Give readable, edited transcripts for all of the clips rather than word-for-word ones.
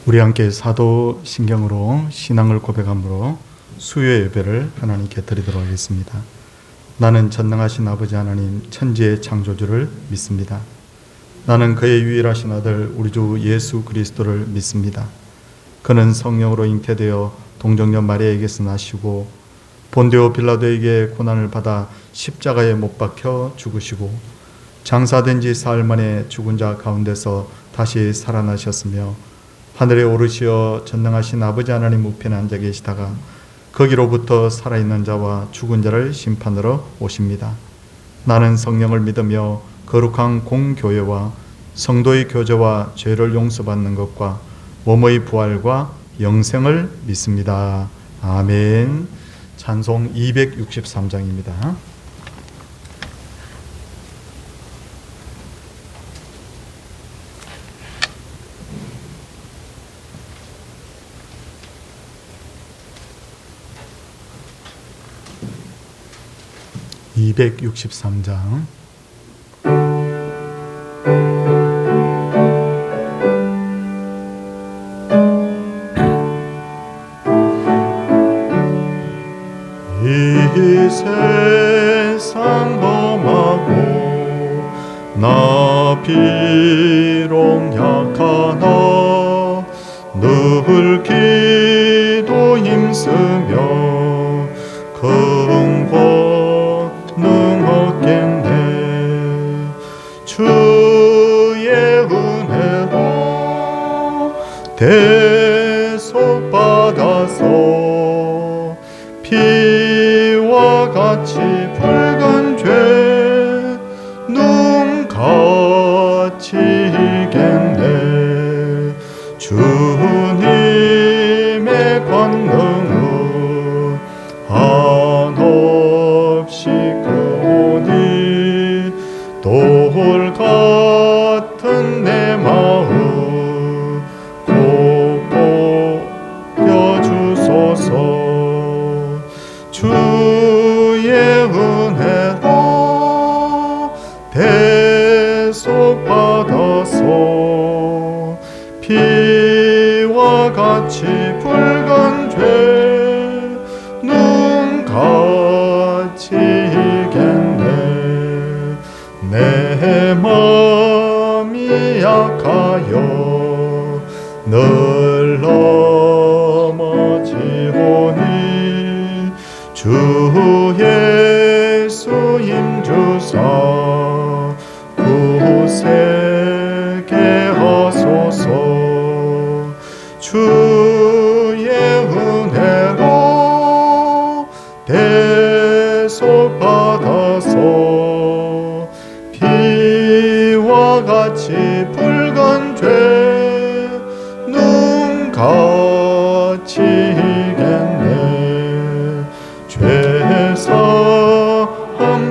우리 함께 사도신경으로 신앙을 고백함으로 수요 예배를 하나님께 드리도록 하겠습니다. 나는 전능하신 아버지 하나님 천지의 창조주를 믿습니다. 나는 그의 유일하신 아들 우리 주 예수 그리스도를 믿습니다. 그는 성령으로 잉태되어 동정녀 마리아에게서 나시고 본디오 빌라도에게 고난을 받아 십자가에 못 박혀 죽으시고 장사된 지 사흘 만에 죽은 자 가운데서 다시 살아나셨으며 하늘에 오르시어 전능하신 아버지 하나님 우편에 앉아 계시다가 거기로부터 살아있는 자와 죽은 자를 심판하러 오십니다. 나는 성령을 믿으며 거룩한 공교회와 성도의 교제와 죄를 용서받는 것과 몸의 부활과 영생을 믿습니다. 아멘. 찬송 263장입니다. (263장) 이 세상 험하고 나 비록 약하나 늘 기도 힘쓰며 큰 권능 얻겠네. 주의 은혜로 대속받아서 피와 같이 붉은 죄 눈같이 이겠네. 주님의 권능은 한없이 크오니 돌 같은 내 마음 꼭 보여주소서. 주의 은혜로 대속받아서 피와 같이 붉은 죄 눈같이 이겠네. 내 마음이 약하여 늘 넘어지오니 주 예수 힘주사 구세게 하소서. 주의 은혜로 대속받아서 피와 같이 붉은 죄 눈같이 이겠네. 죄사함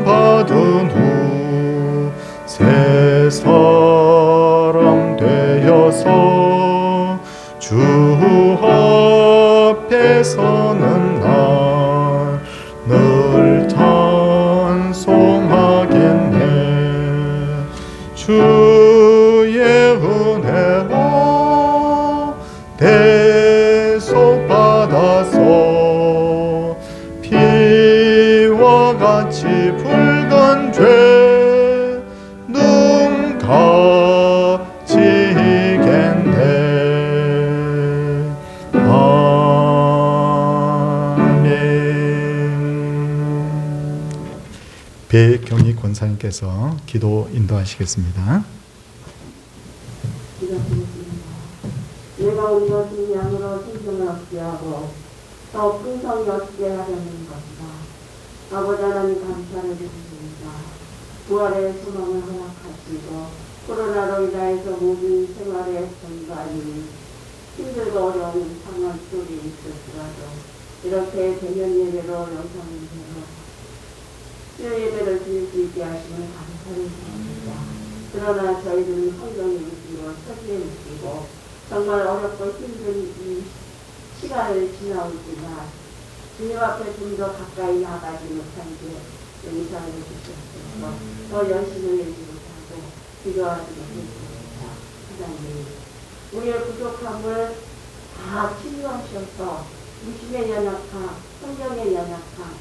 받은 후 새 사람 되어서 주 앞에 서는 날 늘 찬송하겠네. 주의 은혜로 대속받아서 피와 같이 붉은 죄 눈같이 이겠네. 아멘. 배경희 권사님께서 기도 인도하시겠습니다. 내가 우리 것을 양으로 생명을 얻게 하고 또 풍성히 얻게 하려는 것이다. 아버지 하나님 감사를 드립니다. 부활의 소망을 허락하시고 코로나로 인하여서 모든 생활에 전반이 힘들고 어려운 상황 속에 있을지라도 이렇게 대면 예배로 영상으로 수요 예배를 드릴 수 있게 하시면 감사를 드립니다. 그러나 저희들은 성령의 의지로 서기에 느끼고 정말 어렵고 힘든 이 시간을 지나오지만 주님 앞에 좀 더 가까이 나가지 못한 게 용서해 주셨고 더 열심히 해주고 하고 기도하지 못했습니다. 하나님 우리의 부족함을 다 치유하셔서 무심의 연약함, 성경의 연약함,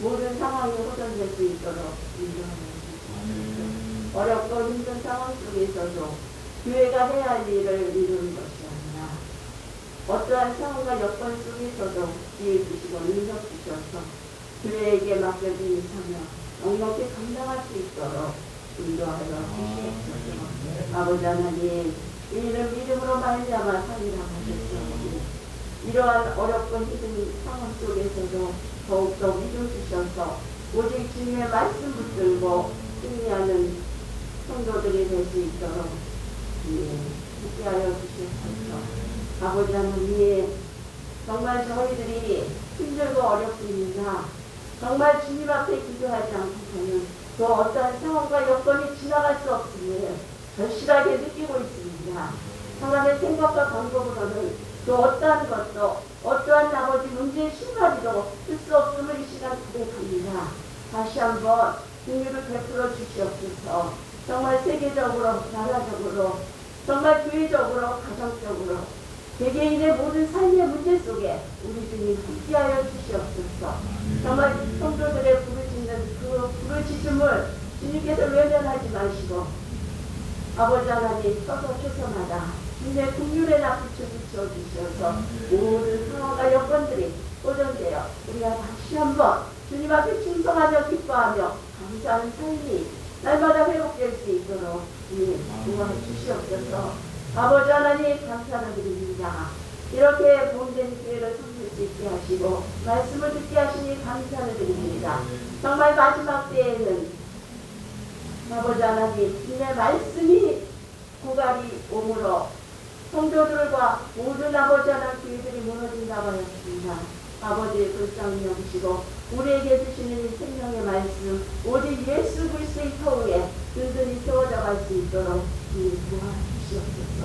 모든 상황이 호전될 수 있도록 인도하여 주시옵소서. 어렵고 힘든 상황 속에서도 교회가 해야 할 일을 이루는 것이 아니라 어떠한 상황과 여건 속에서도 지혜 주시고 능력 주셔서 교회에게 맡겨진 사명 넉넉히 감당할 수 있도록 인도하여 주시옵소서. 아버지 하나님, 이는 믿음으로 말미암아 살리라고 하셨사오니 이러한 어렵고 힘든 상황 속에서도 더욱더 믿음 주셔서 오직 주님의 말씀 붙들고 승리하는 성도들이 될 수 있도록 함께 하여 주시옵소서. 아버지 하나님, 정말 저희들이 힘들고 어렵습니다. 정말 주님 앞에 기도하지 않고서는 그 어떠한 상황과 여건이 지나갈 수 없음을 절실하게 느끼고 있습니다. 사람의 생각과 방법으로는 그 어떠한 것도 어떠한 나머지 문제의 신발이도 할 수 없음을 이 시간 고백합니다. 다시 한번 긍휼을 베풀어 주시옵소서. 정말 세계적으로, 나라적으로, 정말 교회적으로, 가정적으로 개개인의 모든 삶의 문제 속에 우리 주님 함께하여 주시옵소서. 정말 성도들의 부르짖는 그 부르짖음을 주님께서 외면하지 마시고 아버지 하나님 서서 초서마다 주님의 긍휼의 낯빛을 비춰주셔서 모든 상황과 여건들이 보존되어 우리가 다시 한번 주님 앞에 충성하며 기뻐하며 감사하는 삶이 날마다 회복될 수 있도록 주님 도와주시옵소서. 아버지 하나님 감사를 드립니다. 이렇게 몸된 교회를 섬길 수 있게 하시고 말씀을 듣게 하시니 감사를 드립니다. 정말 마지막 때에는 아버지 하나님 주님의 말씀이 고갈이 오므로 성도들과 모든 아버지 하나님 교회들이 무너진다고 하였습니다. 아버지의 불쌍히 여기시고 우리에게 주시는 이 생명의 말씀 오직 예수 그리스도의 터위에 든든히 세워져 갈 수 있도록 도와주시옵소서.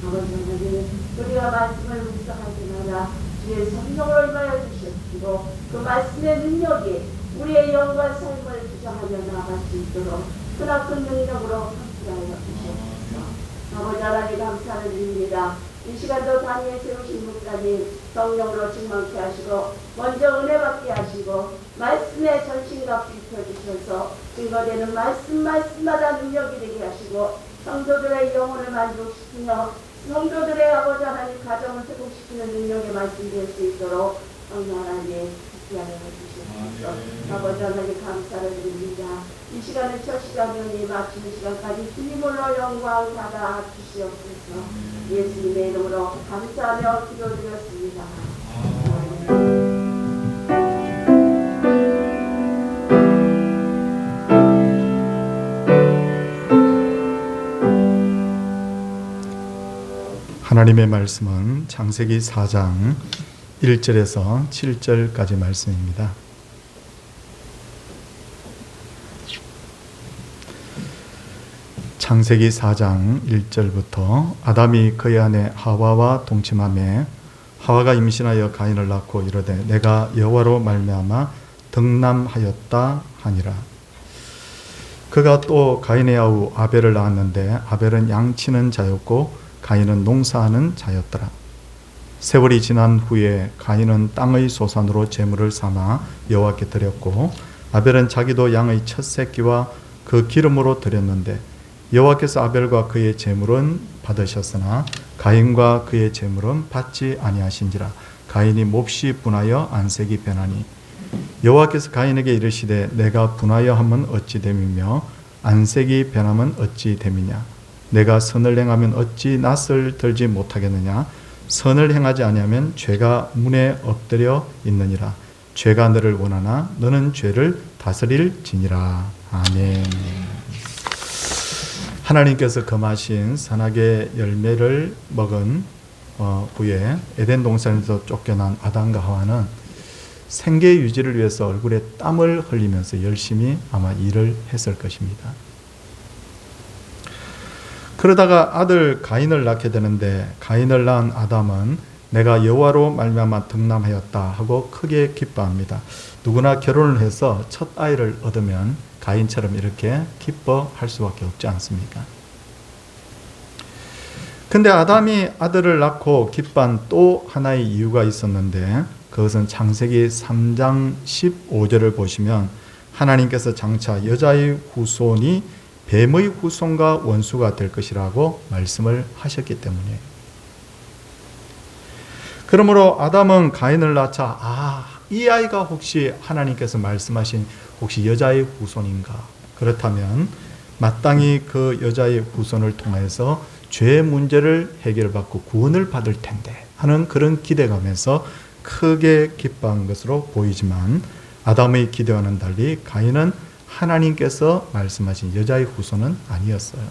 아버지 하나님, 우리가 말씀을 묵상하지 마라 주의 성령으로 임하여 주시옵시고 그 말씀의 능력이 우리의 영과 삶을 주장하며 나아갈 수 있도록 크나큰 능력으로 함께하여 주시옵소서. 아버지 하나님 감사를 드립니다. 이 시간도 다니엘 세우신 목사님 성령으로 충만케 하시고 먼저 은혜 받게 하시고 말씀에 전신갑 입혀주셔서 증거되는 말씀마다 능력이 되게 하시고 성도들의 영혼을 만족시키며 성도들의 아버지 하나님 가정을 회복시키는 능력의 말씀이 될 수 있도록 성령 하나님 함께하여 주시옵소서. 아버지 하나님 감사를 드립니다. 이 시간을 첫 시간이니 마치는 시간까지 주님으로 영광 받아 주시옵소서. 예수님의 이름으로 감사하며 기도드렸습니다. 하나님의 말씀은 창세기 4장 1절에서 7절까지 말씀입니다. 창세기 4장 1절부터 아담이 그의 아내 하와와 동침하매 하와가 임신하여 가인을 낳고 이르되 내가 여호와로 말미암아 덕남하였다 하니라. 그가 또 가인의 아우 아벨을 낳았는데 아벨은 양치는 자였고 가인은 농사하는 자였더라. 세월이 지난 후에 가인은 땅의 소산으로 제물을 삼아 여호와께 드렸고 아벨은 자기도 양의 첫 새끼와 그 기름으로 드렸는데 여호와께서 아벨과 그의 제물은 받으셨으나 가인과 그의 제물은 받지 아니하신지라. 가인이 몹시 분하여 안색이 변하니 여호와께서 가인에게 이르시되 내가 분하여 함은 어찌 됨이며 안색이 변함은 어찌 됨이냐. 내가 선을 행하면 어찌 낯을 들지 못하겠느냐. 선을 행하지 아니하면 죄가 문에 엎드려 있느니라. 죄가 너를 원하나 너는 죄를 다스릴지니라. 아멘. 하나님께서 금하신 선악의 열매를 먹은 후에 에덴 동산에서 쫓겨난 아담과 하와는 생계 유지를 위해서 얼굴에 땀을 흘리면서 열심히 아마 일을 했을 것입니다. 그러다가 아들 가인을 낳게 되는데 가인을 낳은 아담은 내가 여호와로 말미암아 덕남하였다 하고 크게 기뻐합니다. 누구나 결혼을 해서 첫 아이를 얻으면 가인처럼 이렇게 기뻐할 수밖에 없지 않습니까? 근데 아담이 아들을 낳고 기뻐한 또 하나의 이유가 있었는데 그것은 창세기 3장 15절을 보시면 하나님께서 장차 여자의 후손이 뱀의 후손과 원수가 될 것이라고 말씀을 하셨기 때문이에요. 그러므로 아담은 가인을 낳자 이 아이가 혹시 하나님께서 말씀하신 혹시 여자의 후손인가? 그렇다면 마땅히 그 여자의 후손을 통해서 죄의 문제를 해결받고 구원을 받을 텐데 하는 그런 기대감에서 크게 기뻐한 것으로 보이지만 아담의 기대와는 달리 가인은 하나님께서 말씀하신 여자의 후손은 아니었어요.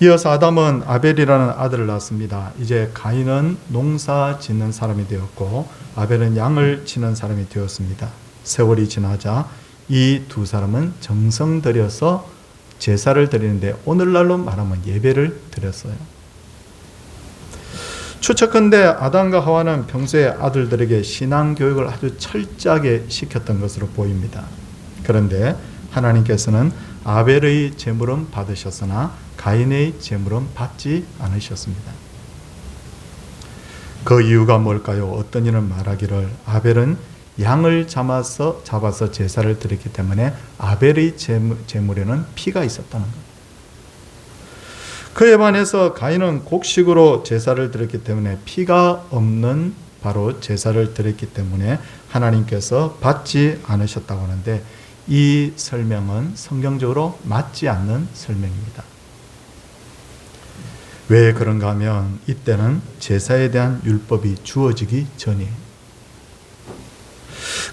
이어서 아담은 아벨이라는 아들을 낳습니다. 이제 가인은 농사 짓는 사람이 되었고 아벨은 양을 치는 사람이 되었습니다. 세월이 지나자 이 두 사람은 정성 들여서 제사를 드리는데 오늘날로 말하면 예배를 드렸어요. 추측컨대 아담과 하와는 평소에 아들들에게 신앙 교육을 아주 철저하게 시켰던 것으로 보입니다. 그런데 하나님께서는 아벨의 제물은 받으셨으나 가인의 제물은 받지 않으셨습니다. 그 이유가 뭘까요? 어떤 이는 말하기를 아벨은 양을 잡아서 제사를 드렸기 때문에 아벨의 제물에는 피가 있었다는 것. 그에 반해서 가인은 곡식으로 제사를 드렸기 때문에 피가 없는 바로 제사를 드렸기 때문에 하나님께서 받지 않으셨다고 하는데 이 설명은 성경적으로 맞지 않는 설명입니다. 왜 그런가 하면 이때는 제사에 대한 율법이 주어지기 전이에요.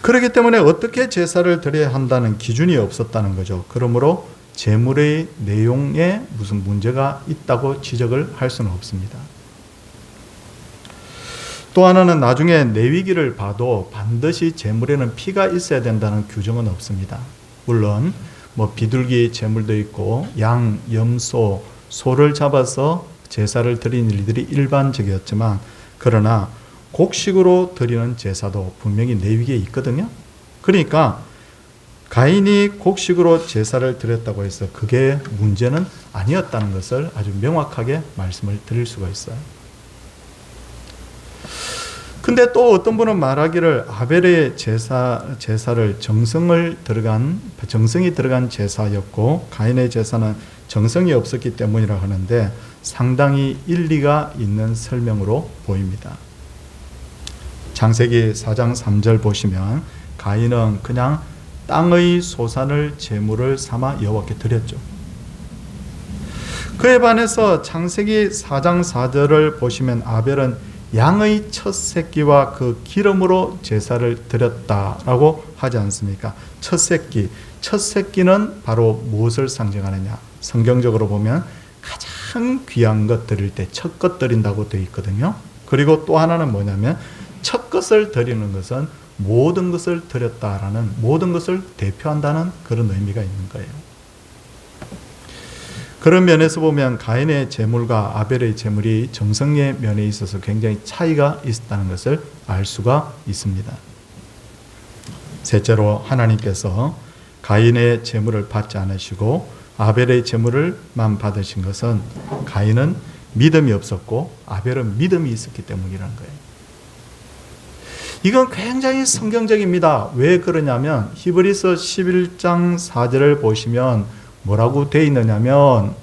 그렇기 때문에 어떻게 제사를 드려야 한다는 기준이 없었다는 거죠. 그러므로 제물의 내용에 무슨 문제가 있다고 지적을 할 수는 없습니다. 또 하나는 나중에 레위기를 봐도 반드시 제물에는 피가 있어야 된다는 규정은 없습니다. 물론 비둘기 제물도 있고 양, 염소, 소를 잡아서 제사를 드리는 일들이 일반적이었지만 그러나 곡식으로 드리는 제사도 분명히 레위기에 있거든요. 그러니까 가인이 곡식으로 제사를 드렸다고 해서 그게 문제는 아니었다는 것을 아주 명확하게 말씀을 드릴 수가 있어요. 근데 또 어떤 분은 말하기를 아벨의 제사를 정성이 들어간 제사였고 가인의 제사는 정성이 없었기 때문이라 하는데 상당히 일리가 있는 설명으로 보입니다. 창세기 4장 3절 보시면 가인은 그냥 땅의 소산을 제물을 삼아 여호와께 드렸죠. 그에 반해서 창세기 4장 4절을 보시면 아벨은 양의 첫 새끼와 그 기름으로 제사를 드렸다라고 하지 않습니까? 첫 새끼는 바로 무엇을 상징하느냐? 성경적으로 보면 가장 귀한 것 드릴 때 첫 것 드린다고 되어 있거든요. 그리고 또 하나는 뭐냐면 첫 것을 드리는 것은 모든 것을 드렸다라는 모든 것을 대표한다는 그런 의미가 있는 거예요. 그런 면에서 보면 가인의 제물과 아벨의 제물이 정성의 면에 있어서 굉장히 차이가 있었다는 것을 알 수가 있습니다. 셋째로 하나님께서 가인의 제물을 받지 않으시고 아벨의 제물을만 받으신 것은 가인은 믿음이 없었고 아벨은 믿음이 있었기 때문이라는 거예요. 이건 굉장히 성경적입니다. 왜 그러냐면 히브리서 11장 4절을 보시면 뭐라고 되어 있느냐면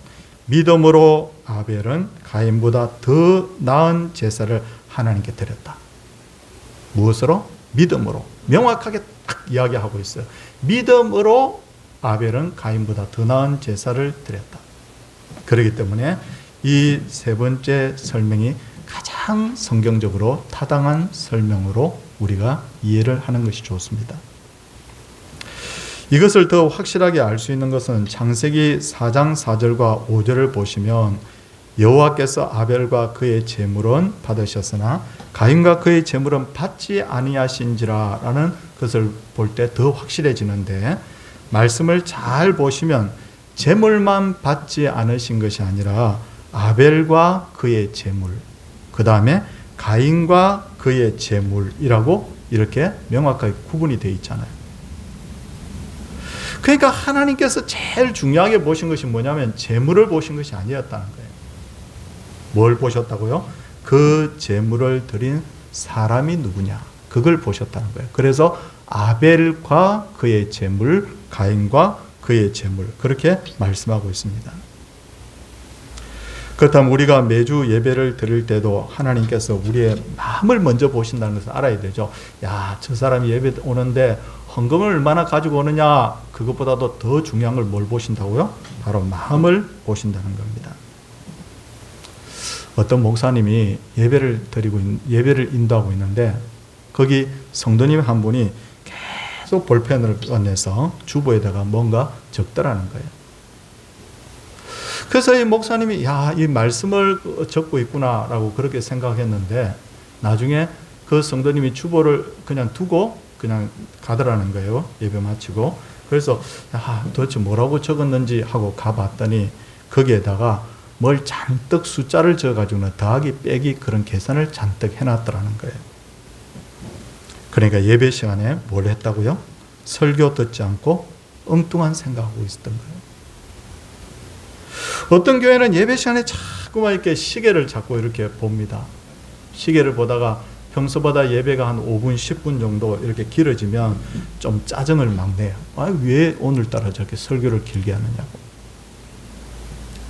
믿음으로 아벨은 가인보다 더 나은 제사를 하나님께 드렸다. 무엇으로? 믿음으로. 명확하게 딱 이야기하고 있어요. 믿음으로 아벨은 가인보다 더 나은 제사를 드렸다. 그렇기 때문에 이 세 번째 설명이 가장 성경적으로 타당한 설명으로 우리가 이해를 하는 것이 좋습니다. 이것을 더 확실하게 알 수 있는 것은 창세기 4장 4절과 5절을 보시면 여호와께서 아벨과 그의 제물은 받으셨으나 가인과 그의 제물은 받지 아니하신지라 라는 것을 볼 때 더 확실해지는데 말씀을 잘 보시면 제물만 받지 않으신 것이 아니라 아벨과 그의 제물, 그 다음에 가인과 그의 제물이라고 이렇게 명확하게 구분이 되어 있잖아요. 그러니까 하나님께서 제일 중요하게 보신 것이 뭐냐면 제물을 보신 것이 아니었다는 거예요. 뭘 보셨다고요? 그 제물을 드린 사람이 누구냐, 그걸 보셨다는 거예요. 그래서 아벨과 그의 제물, 가인과 그의 제물, 그렇게 말씀하고 있습니다. 그렇다면 우리가 매주 예배를 드릴 때도 하나님께서 우리의 마음을 먼저 보신다는 것을 알아야 되죠. 야, 저 사람이 예배 오는데 헌금을 얼마나 가지고 오느냐, 그것보다도 더 중요한 걸 뭘 보신다고요? 바로 마음을 보신다는 겁니다. 어떤 목사님이 예배를 인도하고 있는데 거기 성도님 한 분이 계속 볼펜을 꺼내서 주보에다가 뭔가 적더라는 거예요. 그래서 이 목사님이 이 말씀을 적고 있구나라고 그렇게 생각했는데 나중에 그 성도님이 주보를 그냥 두고 그냥 가더라는 거예요. 예배 마치고. 그래서 도대체 뭐라고 적었는지 하고 가봤더니 거기에다가 뭘 잔뜩 숫자를 적어가지고 더하기 빼기 그런 계산을 잔뜩 해놨더라는 거예요. 그러니까 예배 시간에 뭘 했다고요? 설교 듣지 않고 엉뚱한 생각하고 있었던 거예요. 어떤 교회는 예배 시간에 자꾸만 이렇게 시계를 자꾸 이렇게 봅니다. 시계를 보다가 평소보다 예배가 한 5분, 10분 정도 이렇게 길어지면 좀 짜증을 막 내요. 왜 오늘따라 저렇게 설교를 길게 하느냐고.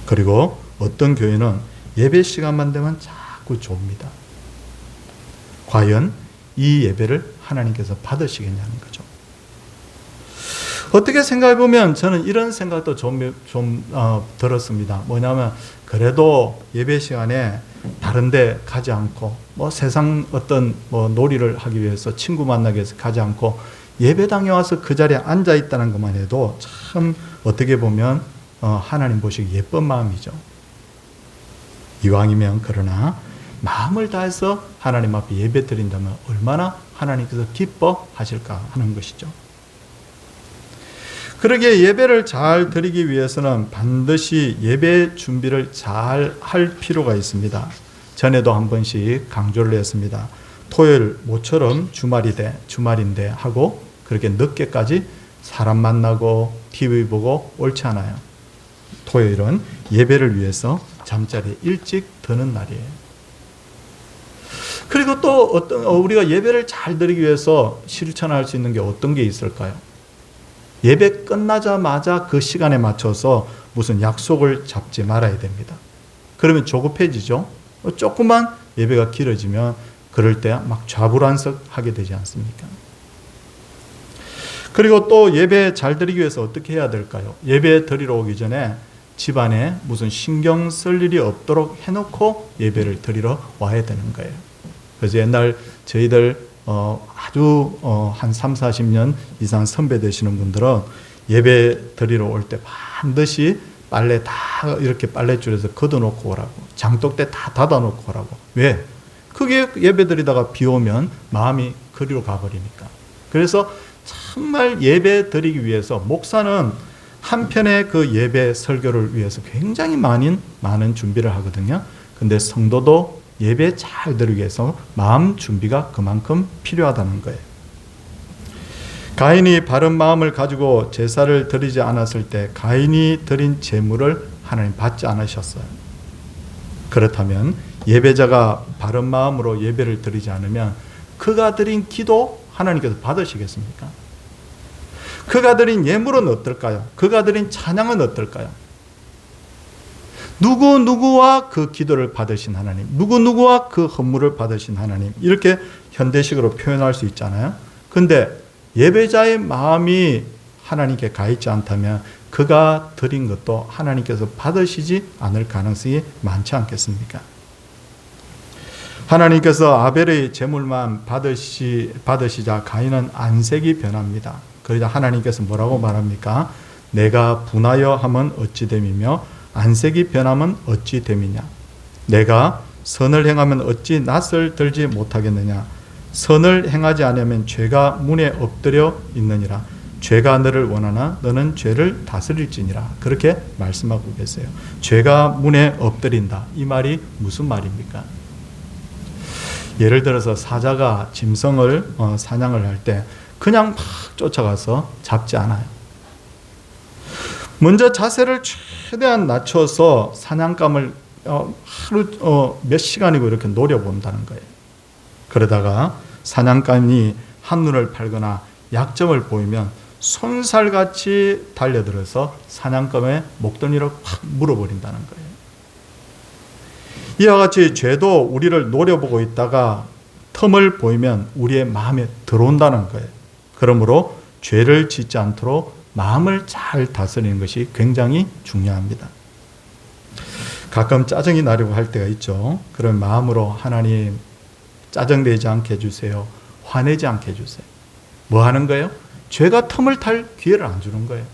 그리고 어떤 교회는 예배 시간만 되면 자꾸 좁니다. 과연 이 예배를 하나님께서 받으시겠냐는 거죠. 어떻게 생각해 보면 저는 이런 생각도 좀 들었습니다. 뭐냐면 그래도 예배 시간에 다른 데 가지 않고 세상 어떤 놀이를 하기 위해서 친구 만나기 위해서 가지 않고 예배당에 와서 그 자리에 앉아 있다는 것만 해도 참 어떻게 보면 하나님 보시기 예쁜 마음이죠. 이왕이면 그러나 마음을 다해서 하나님 앞에 예배 드린다면 얼마나 하나님께서 기뻐하실까 하는 것이죠. 그러기에 예배를 잘 드리기 위해서는 반드시 예배 준비를 잘 할 필요가 있습니다. 전에도 한 번씩 강조를 했습니다. 토요일 모처럼 주말인데 하고 그렇게 늦게까지 사람 만나고 TV 보고 옳지 않아요. 토요일은 예배를 위해서 잠자리에 일찍 드는 날이에요. 그리고 또 우리가 예배를 잘 드리기 위해서 실천할 수 있는 게 어떤 게 있을까요? 예배 끝나자마자 그 시간에 맞춰서 무슨 약속을 잡지 말아야 됩니다. 그러면 조급해지죠. 조금만 예배가 길어지면 그럴 때 막 좌불안석하게 되지 않습니까? 그리고 또 예배 잘 드리기 위해서 어떻게 해야 될까요? 예배 드리러 오기 전에 집안에 무슨 신경 쓸 일이 없도록 해놓고 예배를 드리러 와야 되는 거예요. 그래서 옛날 저희들 아주 한 3, 40년 이상 선배 되시는 분들은 예배 드리러 올 때 반드시 빨래 다 이렇게 빨랫줄에서 걷어놓고 오라고, 장독대 다 닫아놓고 오라고. 왜? 그게 예배 드리다가 비 오면 마음이 그리로 가버리니까. 그래서 정말 예배 드리기 위해서 목사는 한편의 그 예배 설교를 위해서 굉장히 많은 준비를 하거든요. 근데 성도도 예배 잘 드리기 위해서 마음 준비가 그만큼 필요하다는 거예요. 가인이 바른 마음을 가지고 제사를 드리지 않았을 때 가인이 드린 제물을 하나님 받지 않으셨어요. 그렇다면 예배자가 바른 마음으로 예배를 드리지 않으면 그가 드린 기도 하나님께서 받으시겠습니까? 그가 드린 예물은 어떨까요? 그가 드린 찬양은 어떨까요? 누구누구와 그 기도를 받으신 하나님, 누구누구와 그 헌물을 받으신 하나님, 이렇게 현대식으로 표현할 수 있잖아요. 근데 예배자의 마음이 하나님께 가 있지 않다면 그가 드린 것도 하나님께서 받으시지 않을 가능성이 많지 않겠습니까? 하나님께서 아벨의 제물만 받으시자 가인은 안색이 변합니다. 그러자 하나님께서 뭐라고 말합니까? 내가 분하여 하면 어찌 됨이며 안색이 변하면 어찌 됨이냐. 내가 선을 행하면 어찌 낯을 들지 못하겠느냐. 선을 행하지 않으면 죄가 문에 엎드려 있느니라. 죄가 너를 원하나 너는 죄를 다스릴지니라. 그렇게 말씀하고 계세요. 죄가 문에 엎드린다. 이 말이 무슨 말입니까? 예를 들어서 사자가 짐승을 사냥을 할 때 그냥 막 쫓아가서 잡지 않아요. 먼저 자세를 최대한 낮춰서 사냥감을 하루 몇 시간이고 이렇게 노려본다는 거예요. 그러다가 사냥감이 한눈을 팔거나 약점을 보이면 손살같이 달려들어서 사냥감의 목덜미를 확 물어버린다는 거예요. 이와 같이 죄도 우리를 노려보고 있다가 틈을 보이면 우리의 마음에 들어온다는 거예요. 그러므로 죄를 짓지 않도록 마음을 잘 다스리는 것이 굉장히 중요합니다. 가끔 짜증이 나려고 할 때가 있죠. 그런 마음으로 하나님 짜증내지 않게 해주세요. 화내지 않게 해주세요. 뭐 하는 거예요? 죄가 틈을 탈 기회를 안 주는 거예요.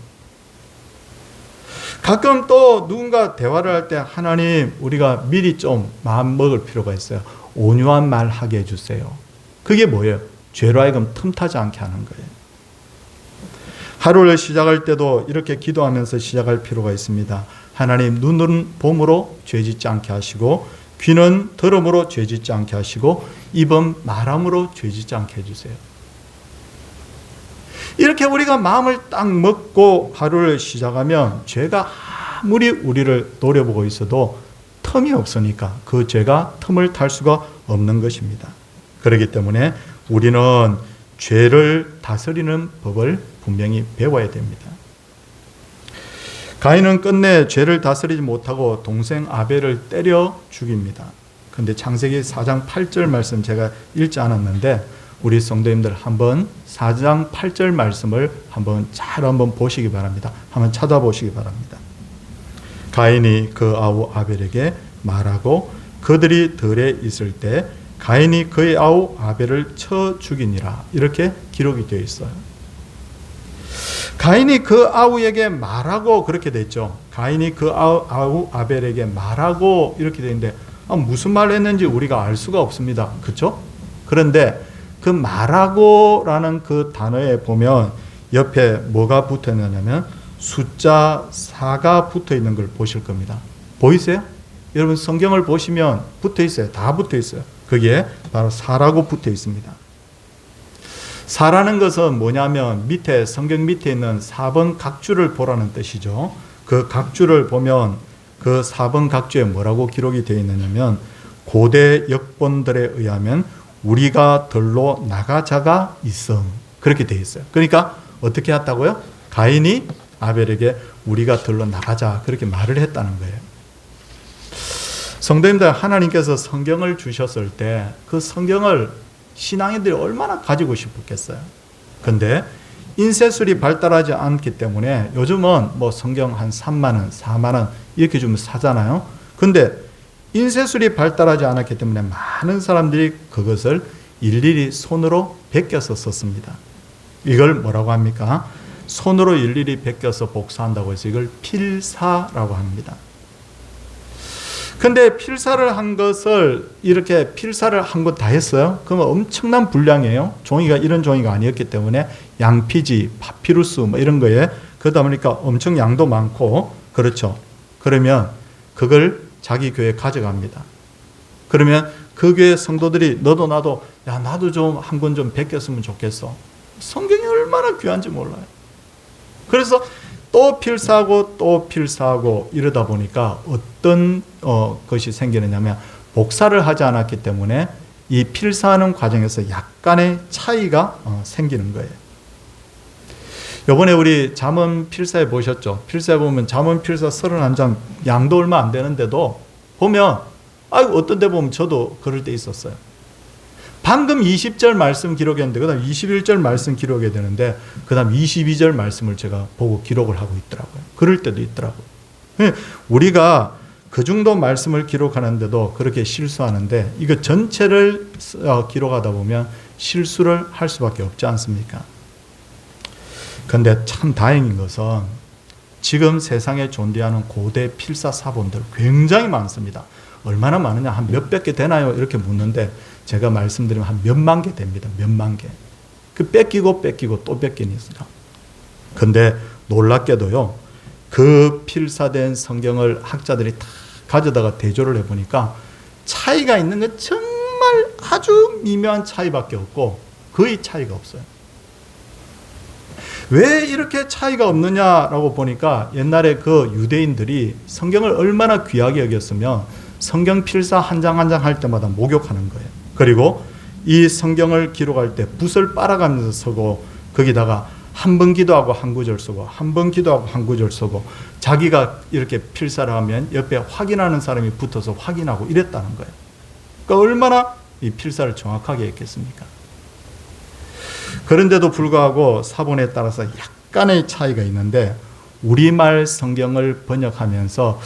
가끔 또 누군가 대화를 할 때 하나님 우리가 미리 좀 마음 먹을 필요가 있어요. 온유한 말 하게 해주세요. 그게 뭐예요? 죄로 하여금 틈타지 않게 하는 거예요. 하루를 시작할 때도 이렇게 기도하면서 시작할 필요가 있습니다. 하나님 눈은 봄으로 죄짓지 않게 하시고 귀는 들음으로 죄짓지 않게 하시고 입은 말함으로 죄짓지 않게 해주세요. 이렇게 우리가 마음을 딱 먹고 하루를 시작하면 죄가 아무리 우리를 노려보고 있어도 틈이 없으니까 그 죄가 틈을 탈 수가 없는 것입니다. 그렇기 때문에 우리는 죄를 다스리는 법을 분명히 배워야 됩니다. 가인은 끝내 죄를 다스리지 못하고 동생 아벨을 때려 죽입니다. 그런데 창세기 4장 8절 말씀 제가 읽지 않았는데 우리 성도님들 한번 4장 8절 말씀을 한번 보시기 바랍니다. 한번 찾아보시기 바랍니다. 가인이 그 아우 아벨에게 말하고 그들이 들에 있을 때 가인이 그의 아우 아벨을 쳐 죽이니라. 이렇게 기록이 되어 있어요. 가인이 그 아우에게 말하고 그렇게 됐죠. 가인이 그 아우 아벨에게 말하고 이렇게 되어 있는데 무슨 말을 했는지 우리가 알 수가 없습니다. 그렇죠? 그런데 그 말하고라는 그 단어에 보면 옆에 뭐가 붙어 있느냐면 숫자 4가 붙어 있는 걸 보실 겁니다. 보이세요? 여러분 성경을 보시면 붙어 있어요. 다 붙어 있어요. 거기에 바로 4라고 붙어 있습니다. 4라는 것은 뭐냐면 밑에 성경 밑에 있는 4번 각주를 보라는 뜻이죠. 그 각주를 보면 그 4번 각주에 뭐라고 기록이 되어 있느냐면 고대 역본들에 의하면 우리가 들로 나가자가 있음. 그렇게 되어 있어요. 그러니까 어떻게 했다고요? 가인이 아벨에게 우리가 들로 나가자 그렇게 말을 했다는 거예요. 성도님들 하나님께서 성경을 주셨을 때 그 성경을 신앙인들이 얼마나 가지고 싶었겠어요. 근데 인쇄술이 발달하지 않기 때문에 요즘은 뭐 성경 한 3만 원, 4만 원 이렇게 주면 사잖아요. 근데 인쇄술이 발달하지 않았기 때문에 많은 사람들이 그것을 일일이 손으로 베껴서 썼습니다. 이걸 뭐라고 합니까? 손으로 일일이 베껴서 복사한다고 해서 이걸 필사라고 합니다. 근데 필사를 한 것을 이렇게 필사를 한 것 다 했어요? 그러면 엄청난 분량이에요. 종이가 이런 종이가 아니었기 때문에 양피지, 파피루스 뭐 이런 거에 그러다 보니까 엄청 양도 많고 그렇죠. 그러면 그걸 자기 교회에 가져갑니다. 그러면 그 교회 성도들이 너도 나도 야 나도 좀 한 권 좀 베꼈으면 좋겠어. 성경이 얼마나 귀한지 몰라요. 그래서 또 필사하고 이러다 보니까 어떤 것이 생기느냐면 복사를 하지 않았기 때문에 이 필사하는 과정에서 약간의 차이가 생기는 거예요. 이번에 우리 잠언 필사해 보셨죠? 필사해 보면 잠언 필사 31장 양도 얼마 안 되는데도 보면 어떤 데 보면 저도 그럴 때 있었어요. 방금 20절 말씀 기록했는데 그 다음 21절 말씀 기록해야 되는데 그 다음 22절 말씀을 제가 보고 기록을 하고 있더라고요. 그럴 때도 있더라고요. 우리가 그 정도 말씀을 기록하는데도 그렇게 실수하는데 이거 전체를 기록하다 보면 실수를 할 수밖에 없지 않습니까? 그런데 참 다행인 것은 지금 세상에 존재하는 고대 필사 사본들 굉장히 많습니다. 얼마나 많으냐? 한 몇백 개 되나요? 이렇게 묻는데 제가 말씀드리면 한 몇만 개 됩니다. 몇만 개. 그 뺏기고 또 뺏기니까. 근데 놀랍게도요. 그 필사된 성경을 학자들이 다 가져다가 대조를 해보니까 차이가 있는 건 정말 아주 미묘한 차이밖에 없고 거의 차이가 없어요. 왜 이렇게 차이가 없느냐라고 보니까 옛날에 그 유대인들이 성경을 얼마나 귀하게 여겼으면 성경 필사 한 장 한 장 할 때마다 목욕하는 거예요. 그리고 이 성경을 기록할 때 붓을 빨아가면서 쓰고 거기다가 한 번 기도하고 한 구절 쓰고 한 번 기도하고 한 구절 쓰고 자기가 이렇게 필사를 하면 옆에 확인하는 사람이 붙어서 확인하고 이랬다는 거예요. 그러니까 얼마나 이 필사를 정확하게 했겠습니까? 그런데도 불구하고 사본에 따라서 약간의 차이가 있는데 우리말 성경을 번역하면서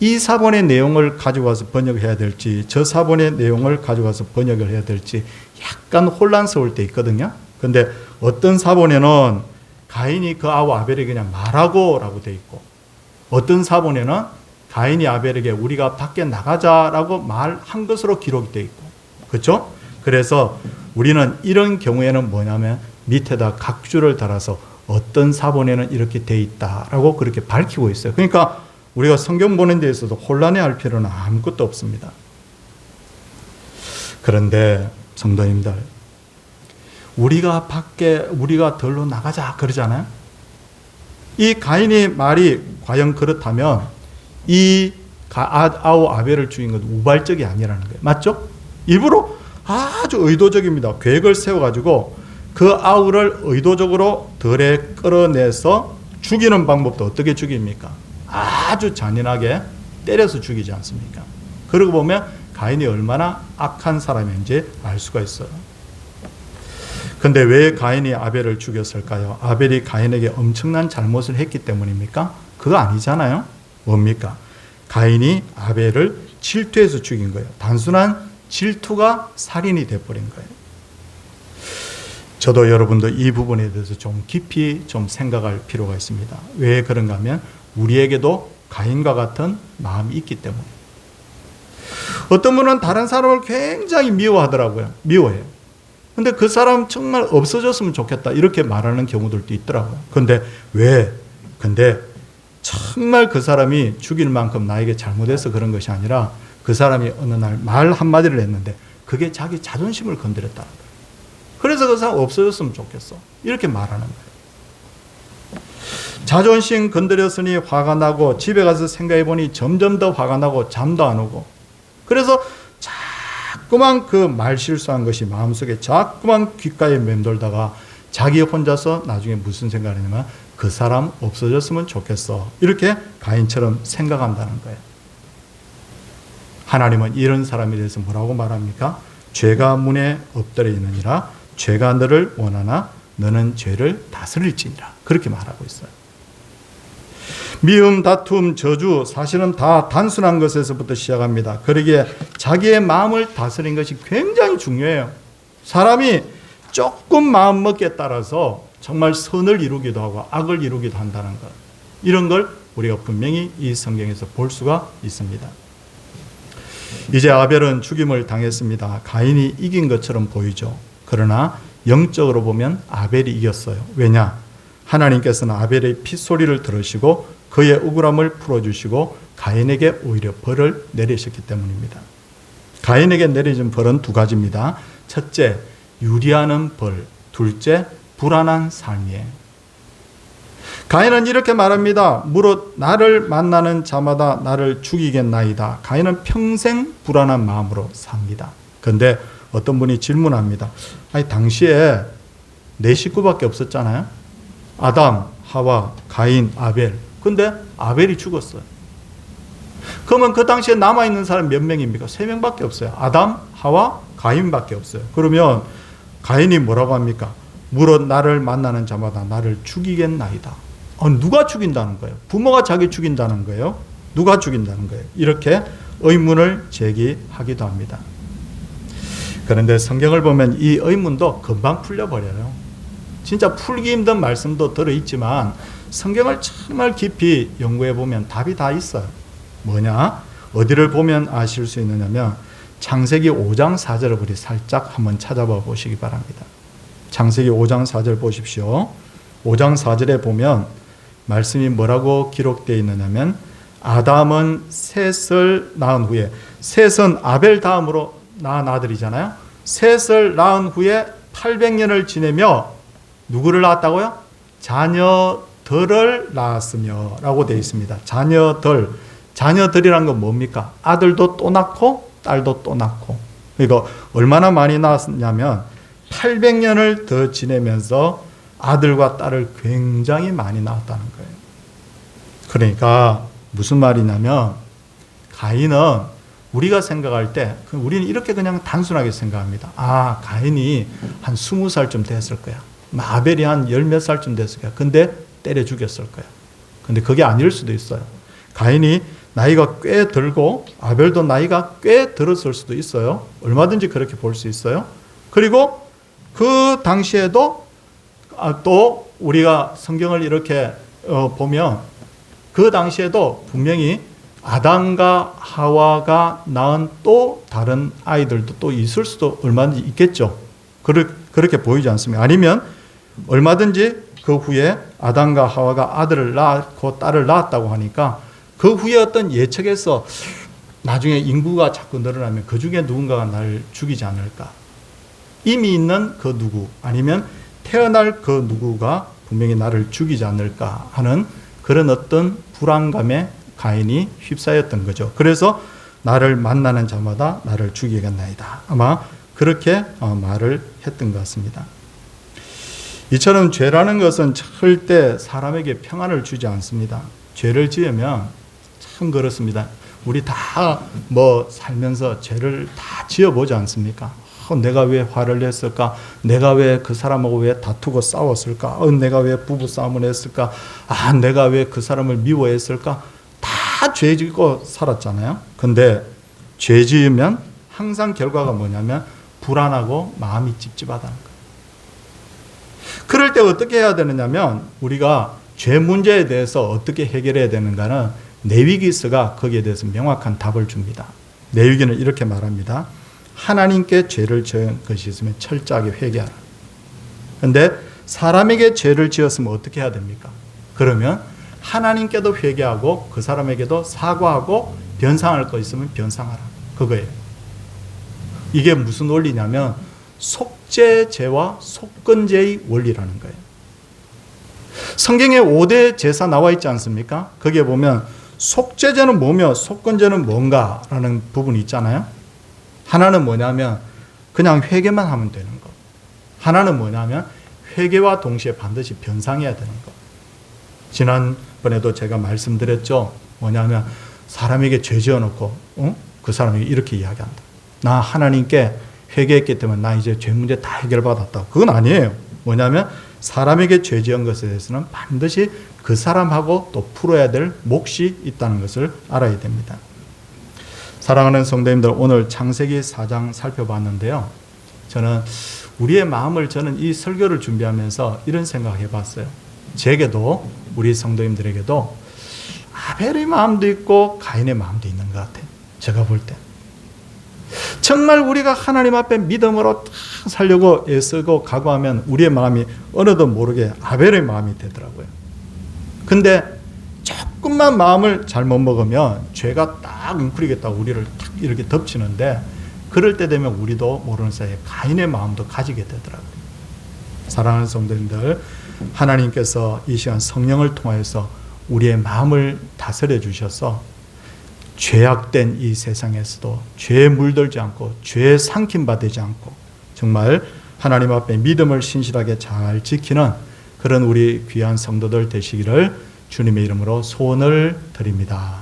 이 사본의 내용을 가져가서 번역해야 될지 저 사본의 내용을 가져가서 번역을 해야 될지 약간 혼란스러울 때 있거든요. 근데 어떤 사본에는 가인이 그 아우 아벨에게 그냥 말하고 라고 돼 있고 어떤 사본에는 가인이 아벨에게 우리가 밖에 나가자라고 말한 것으로 기록이 돼 있고 그렇죠? 그래서 우리는 이런 경우에는 뭐냐면 밑에다 각 줄을 달아서 어떤 사본에는 이렇게 돼 있다라고 그렇게 밝히고 있어요. 그러니까 우리가 성경 보는 데 있어서 혼란해할 필요는 아무것도 없습니다. 그런데 성도님들, 우리가 덜로 나가자 그러잖아요. 이 가인의 말이 과연 그렇다면 이 아우 아벨을 죽인 건 우발적이 아니라는 거예요. 맞죠? 일부러 아주 의도적입니다. 계획을 세워가지고 그 아우를 의도적으로 덜에 끌어내서 죽이는 방법도 어떻게 죽입니까? 아주 잔인하게 때려서 죽이지 않습니까? 그러고 보면 가인이 얼마나 악한 사람인지 알 수가 있어요. 근데 왜 가인이 아벨을 죽였을까요? 아벨이 가인에게 엄청난 잘못을 했기 때문입니까? 그거 아니잖아요. 뭡니까? 가인이 아벨을 질투해서 죽인 거예요. 단순한 질투가 살인이 돼버린 거예요. 저도 여러분도 이 부분에 대해서 좀 깊이 좀 생각할 필요가 있습니다. 왜 그런가 하면 우리에게도 가인과 같은 마음이 있기 때문에. 어떤 분은 다른 사람을 굉장히 미워하더라고요. 미워해요. 근데 그 사람 정말 없어졌으면 좋겠다 이렇게 말하는 경우들도 있더라고요. 근데 왜? 근데 정말 그 사람이 죽일 만큼 나에게 잘못해서 그런 것이 아니라 그 사람이 어느 날 말 한마디를 했는데 그게 자기 자존심을 건드렸다는 거예요. 그래서 그 사람 없어졌으면 좋겠어. 이렇게 말하는 거예요. 자존심 건드렸으니 화가 나고 집에 가서 생각해보니 점점 더 화가 나고 잠도 안 오고 그래서 자꾸만 그 말 실수한 것이 마음속에 자꾸만 귓가에 맴돌다가 자기 혼자서 나중에 무슨 생각을 했냐면 그 사람 없어졌으면 좋겠어. 이렇게 가인처럼 생각한다는 거예요. 하나님은 이런 사람에 대해서 뭐라고 말합니까? 죄가 문에 엎드려 있느니라 죄가 너를 원하나 너는 죄를 다스릴지니라. 그렇게 말하고 있어요. 미움, 다툼, 저주 사실은 다 단순한 것에서부터 시작합니다. 그러기에 자기의 마음을 다스리는 것이 굉장히 중요해요. 사람이 조금 마음먹기에 따라서 정말 선을 이루기도 하고 악을 이루기도 한다는 것. 이런 걸 우리가 분명히 이 성경에서 볼 수가 있습니다. 이제 아벨은 죽임을 당했습니다. 가인이 이긴 것처럼 보이죠. 그러나 영적으로 보면 아벨이 이겼어요. 왜냐? 하나님께서는 아벨의 핏소리를 들으시고 그의 억울함을 풀어주시고 가인에게 오히려 벌을 내리셨기 때문입니다. 가인에게 내려진 벌은 두 가지입니다. 첫째, 유리하는 벌. 둘째, 불안한 삶이에요. 가인은 이렇게 말합니다. 무릇 나를 만나는 자마다 나를 죽이겠나이다. 가인은 평생 불안한 마음으로 삽니다. 그런데 어떤 분이 질문합니다. 아니 당시에 네 식구밖에 없었잖아요. 아담, 하와, 가인, 아벨. 근데 아벨이 죽었어요. 그러면 그 당시에 남아있는 사람 몇 명입니까? 3명밖에 없어요. 아담, 하와, 가인밖에 없어요. 그러면 가인이 뭐라고 합니까? 무릇 나를 만나는 자마다 나를 죽이겠나이다. 누가 죽인다는 거예요? 부모가 자기 죽인다는 거예요? 누가 죽인다는 거예요? 이렇게 의문을 제기하기도 합니다. 그런데 성경을 보면 이 의문도 금방 풀려버려요. 진짜 풀기 힘든 말씀도 들어있지만 성경을 정말 깊이 연구해 보면 답이 다 있어요. 뭐냐? 어디를 보면 아실 수 있느냐면 창세기 5장 4절을 우리 살짝 한번 찾아봐 보시기 바랍니다. 창세기 5장 4절 보십시오. 5장 4절에 보면 말씀이 뭐라고 기록되어 있느냐면 아담은 셋을 낳은 후에 셋은 아벨 다음으로 낳은 아들이잖아요. 셋을 낳은 후에 800년을 지내며 누구를 낳았다고요? 자녀들을 낳았으며 라고 되어 있습니다. 자녀들이란 건 뭡니까? 아들도 또 낳고 딸도 또 낳고. 이거 얼마나 많이 낳았냐면 800년을 더 지내면서 아들과 딸을 굉장히 많이 낳았다는 거예요. 그러니까 무슨 말이냐면 가인은 우리가 생각할 때 우리는 이렇게 그냥 단순하게 생각합니다. 아, 가인이 한 20살쯤 됐을 거야. 아벨이 한 열 몇 살쯤 됐을 거야. 근데 때려 죽였을 거야. 근데 그게 아닐 수도 있어요. 가인이 나이가 꽤 들고 아벨도 나이가 꽤 들었을 수도 있어요. 얼마든지 그렇게 볼 수 있어요. 그리고 그 당시에도 또 우리가 성경을 이렇게 보면 그 당시에도 분명히 아담과 하와가 낳은 또 다른 아이들도 또 있을 수도 얼마든지 있겠죠. 그렇게 보이지 않습니까? 아니면 얼마든지 그 후에 아담과 하와가 아들을 낳고 딸을 낳았다고 하니까 그 후에 어떤 예측에서 나중에 인구가 자꾸 늘어나면 그 중에 누군가가 나를 죽이지 않을까. 이미 있는 그 누구 아니면 태어날 그 누구가 분명히 나를 죽이지 않을까 하는 그런 어떤 불안감에 가인이 휩싸였던 거죠. 그래서 나를 만나는 자마다 나를 죽이겠나이다. 아마 그렇게 말을 했던 것 같습니다. 이처럼 죄라는 것은 절대 사람에게 평안을 주지 않습니다. 죄를 지으면 참 그렇습니다. 우리 다 살면서 죄를 다 지어보지 않습니까? 내가 왜 화를 냈을까? 내가 왜 그 사람하고 왜 다투고 싸웠을까? 내가 왜 부부싸움을 했을까? 내가 왜 그 사람을 미워했을까? 다 죄 짓고 살았잖아요. 근데 죄 지으면 항상 결과가 뭐냐면 불안하고 마음이 찝찝하다는 거예요. 그럴 때 어떻게 해야 되느냐면 우리가 죄 문제에 대해서 어떻게 해결해야 되는가는 레위기서가 거기에 대해서 명확한 답을 줍니다. 레위기는 이렇게 말합니다. 하나님께 죄를 지은 것이 있으면 철저하게 회개하라. 그런데 사람에게 죄를 지었으면 어떻게 해야 됩니까? 그러면 하나님께도 회개하고 그 사람에게도 사과하고 변상할 거 있으면 변상하라. 그거예요. 이게 무슨 원리냐면 속죄죄와 속건죄의 원리라는 거예요. 성경에 5대 제사 나와 있지 않습니까? 거기에 보면 속죄죄는 뭐며 속건죄는 뭔가라는 부분이 있잖아요. 하나는 뭐냐면 그냥 회개만 하면 되는 거. 하나는 뭐냐면 회개와 동시에 반드시 변상해야 되는 거. 지난번에도 제가 말씀드렸죠. 뭐냐면 사람에게 죄 지어놓고 그 사람이 이렇게 이야기한다. 나 하나님께 회개했기 때문에 나 이제 죄 문제 다 해결받았다. 그건 아니에요. 뭐냐면 사람에게 죄 지은 것에 대해서는 반드시 그 사람하고 또 풀어야 될 몫이 있다는 것을 알아야 됩니다. 사랑하는 성도님들, 오늘 창세기 4장 살펴봤는데요. 저는 우리의 마음을 이 설교를 준비하면서 이런 생각을 해봤어요. 제게도 우리 성도님들에게도 아벨의 마음도 있고 가인의 마음도 있는 것 같아요. 제가 볼 때. 정말 우리가 하나님 앞에 믿음으로 살려고 애쓰고 각오하면 우리의 마음이 어느덧 모르게 아벨의 마음이 되더라고요. 근데 조금만 마음을 잘못 먹으면 죄가 딱 웅크리겠다고 우리를 딱 이렇게 덮치는데 그럴 때 되면 우리도 모르는 사이에 가인의 마음도 가지게 되더라고요. 사랑하는 성도님들, 하나님께서 이 시간 성령을 통하여서 우리의 마음을 다스려 주셔서 죄악된 이 세상에서도 죄에 물들지 않고 죄에 삼킴받지 않고 정말 하나님 앞에 믿음을 신실하게 잘 지키는 그런 우리 귀한 성도들 되시기를 주님의 이름으로 소원을 드립니다.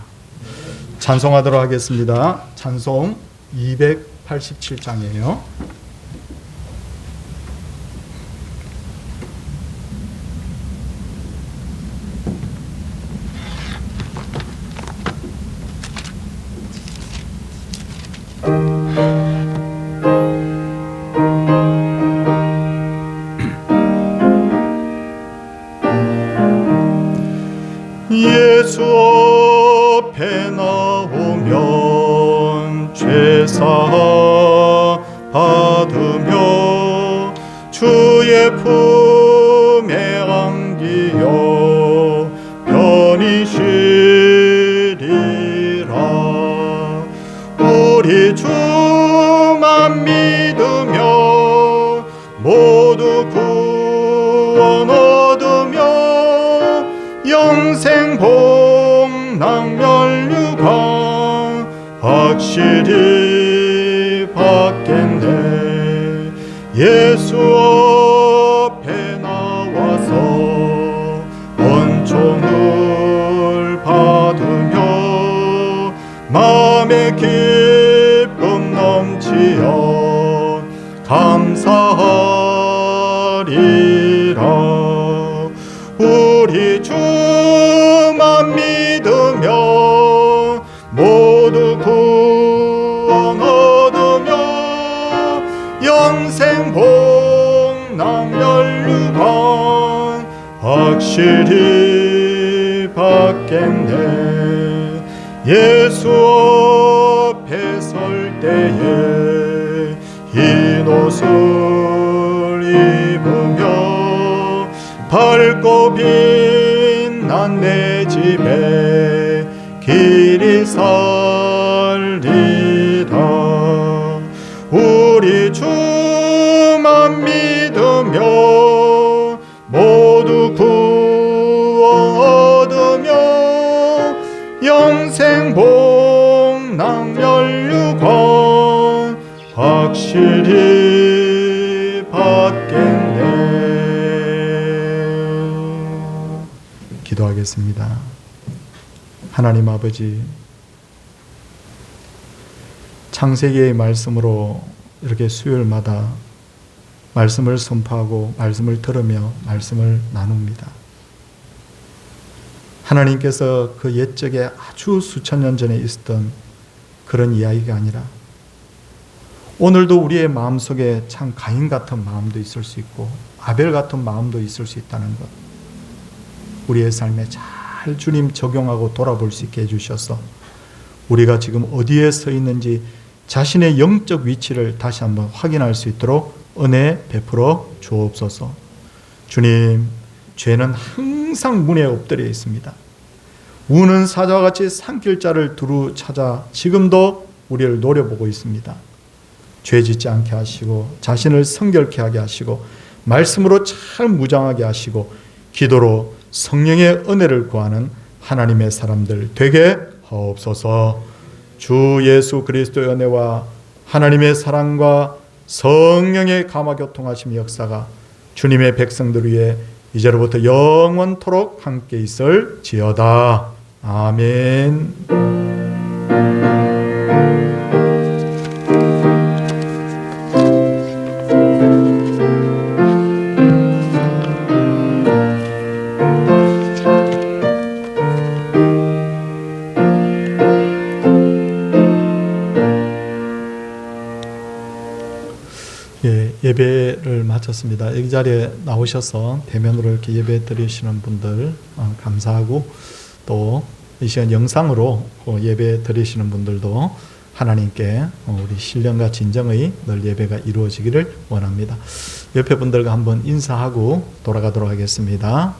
찬송하도록 하겠습니다. 찬송 287장이에요. 예수 앞에 나오면 죄사 받으며 주의 품에 안기어 편히 쉬리라. 우리 주만 믿으며 모두 구원 얻으며 확실히 받겠네. 예수 앞에 나와서 은총을 받으며 마음의 기쁨 넘치어 감사하리라. 우리 주만 믿으며 모두 구원 얻으며 영생 복락 면류관 확실히 받겠네. 예수 앞에 설 때에 흰 옷을 입으며 밝고 빛난 내 집에 길이 살리다. 우리 주만 믿으며 모두 구원 얻으며 영생 복락 면류관 확실히 받겠네. 기도하겠습니다. 하나님 아버지, 창세기의 말씀으로 이렇게 수요일마다 말씀을 선포하고 말씀을 들으며 말씀을 나눕니다. 하나님께서 그 옛적에 아주 수천 년 전에 있었던 그런 이야기가 아니라 오늘도 우리의 마음속에 참 가인 같은 마음도 있을 수 있고 아벨 같은 마음도 있을 수 있다는 것, 우리의 삶에 잘 주님 적용하고 돌아볼 수 있게 해주셔서 우리가 지금 어디에 서 있는지 자신의 영적 위치를 다시 한번 확인할 수 있도록 은혜 베풀어 주옵소서. 주님, 죄는 항상 문에 엎드려 있습니다. 우는 사자와 같이 산길자를 두루 찾아 지금도 우리를 노려보고 있습니다. 죄 짓지 않게 하시고 자신을 성결케 하게 하시고 말씀으로 잘 무장하게 하시고 기도로 성령의 은혜를 구하는 하나님의 사람들 되게 하옵소서. 주 예수 그리스도의 은혜와 하나님의 사랑과 성령의 감화교통하심 역사가 주님의 백성들 위해 이제로부터 영원토록 함께 있을지어다. 아멘. 예배를 마쳤습니다. 여기 자리에 나오셔서 대면으로 이렇게 예배 드리시는 분들 감사하고, 또 이 시간 영상으로 예배 드리시는 분들도 하나님께 우리 신령과 진정의 늘 예배가 이루어지기를 원합니다. 옆에 분들과 한번 인사하고 돌아가도록 하겠습니다.